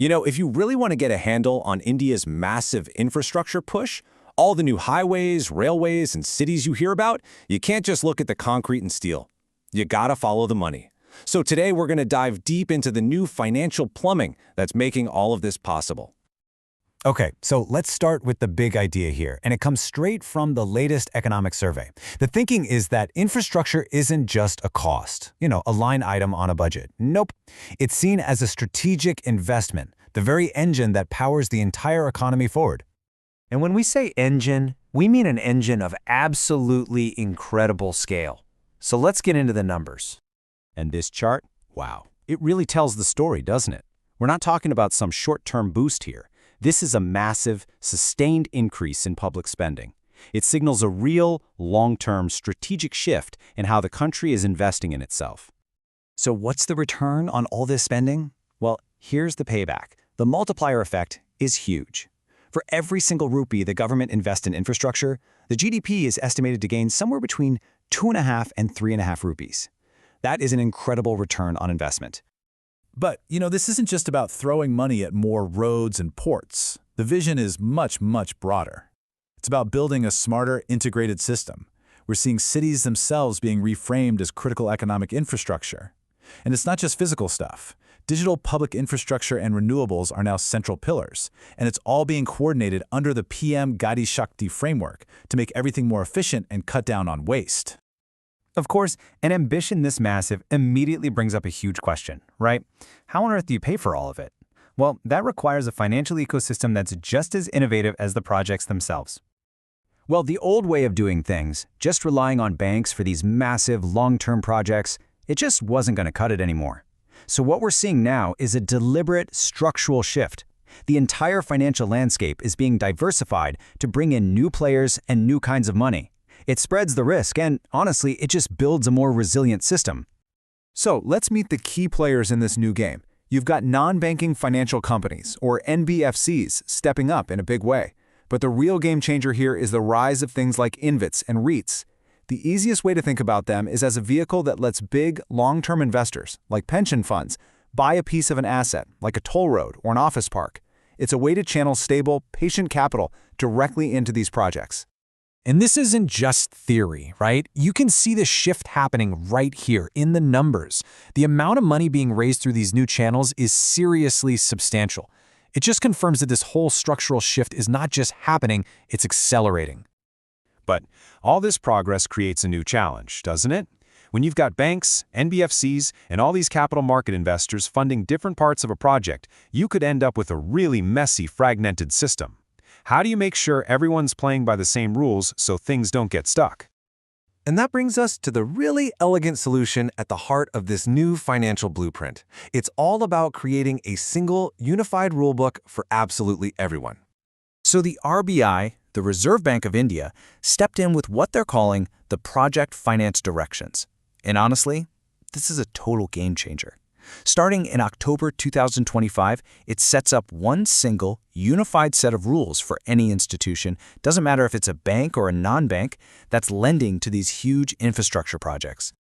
If you really want to get a handle on India's massive infrastructure push, all the new highways, railways, and cities you hear about, you can't just look at the concrete and steel. You gotta follow the money. So today we're going to dive deep into the new financial plumbing that's making all of this possible. Okay, so let's start with the big idea here, and it comes straight from the latest economic survey. The thinking is that infrastructure isn't just a cost, a line item on a budget. Nope. It's seen as a strategic investment, the very engine that powers the entire economy forward. And when we say engine, we mean an engine of absolutely incredible scale. So let's get into the numbers. And this chart, wow, it really tells the story, doesn't it? We're not talking about some short-term boost here. This is a massive, sustained increase in public spending. It signals a real, long-term strategic shift in how the country is investing in itself. So what's the return on all this spending? Well, here's the payback. The multiplier effect is huge. For every single rupee the government invests in infrastructure, the GDP is estimated to gain somewhere between 2.5 and 3.5 rupees. That is an incredible return on investment. But, this isn't just about throwing money at more roads and ports. The vision is much, much broader. It's about building a smarter, integrated system. We're seeing cities themselves being reframed as critical economic infrastructure. And it's not just physical stuff. Digital public infrastructure and renewables are now central pillars, and it's all being coordinated under the PM Gati Shakti framework to make everything more efficient and cut down on waste. Of course, an ambition this massive immediately brings up a huge question, right? How on earth do you pay for all of it? Well, that requires a financial ecosystem that's just as innovative as the projects themselves. Well, the old way of doing things, just relying on banks for these massive long-term projects, it just wasn't going to cut it anymore. So what we're seeing now is a deliberate structural shift. The entire financial landscape is being diversified to bring in new players and new kinds of money. It spreads the risk and, honestly, it just builds a more resilient system. So let's meet the key players in this new game. You've got non-banking financial companies, or NBFCs, stepping up in a big way. But the real game changer here is the rise of things like InvITs and REITs. The easiest way to think about them is as a vehicle that lets big, long-term investors, like pension funds, buy a piece of an asset, like a toll road or an office park. It's a way to channel stable, patient capital directly into these projects. And this isn't just theory, right? You can see the shift happening right here in the numbers. The amount of money being raised through these new channels is seriously substantial. It just confirms that this whole structural shift is not just happening, it's accelerating. But all this progress creates a new challenge, doesn't it? When you've got banks, NBFCs, and all these capital market investors funding different parts of a project, you could end up with a really messy, fragmented system. How do you make sure everyone's playing by the same rules so things don't get stuck? And that brings us to the really elegant solution at the heart of this new financial blueprint. It's all about creating a single, unified rulebook for absolutely everyone. So the RBI, the Reserve Bank of India, stepped in with what they're calling the Project Finance Directions. And honestly, this is a total game changer. Starting in October 2025, it sets up one single, unified set of rules for any institution, doesn't matter if it's a bank or a non-bank, that's lending to these huge infrastructure projects.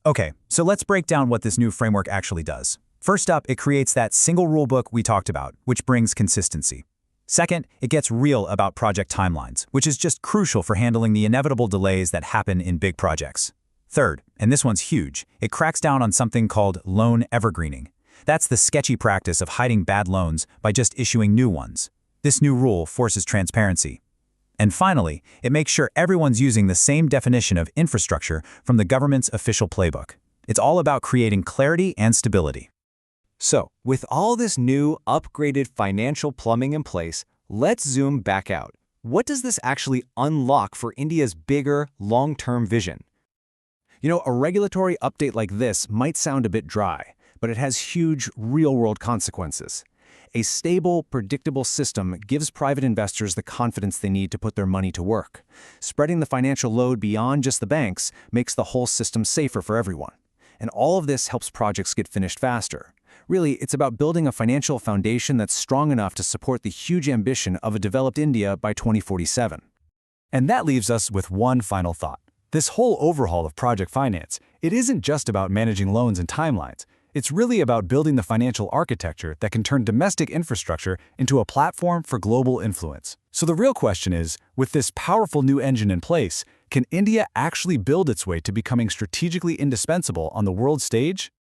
Okay, so let's break down what this new framework actually does. First up, it creates that single rulebook we talked about, which brings consistency. Second, it gets real about project timelines, which is just crucial for handling the inevitable delays that happen in big projects. Third, and this one's huge, it cracks down on something called loan evergreening. That's the sketchy practice of hiding bad loans by just issuing new ones. This new rule forces transparency. And finally, it makes sure everyone's using the same definition of infrastructure from the government's official playbook. It's all about creating clarity and stability. So, with all this new, upgraded financial plumbing in place, let's zoom back out. What does this actually unlock for India's bigger, long-term vision? A regulatory update like this might sound a bit dry, but it has huge, real-world consequences. A stable, predictable system gives private investors the confidence they need to put their money to work. Spreading the financial load beyond just the banks makes the whole system safer for everyone. And all of this helps projects get finished faster. Really, it's about building a financial foundation that's strong enough to support the huge ambition of a developed India by 2047. And that leaves us with one final thought. This whole overhaul of project finance, it isn't just about managing loans and timelines. It's really about building the financial architecture that can turn domestic infrastructure into a platform for global influence. So the real question is, with this powerful new engine in place, can India actually build its way to becoming strategically indispensable on the world stage?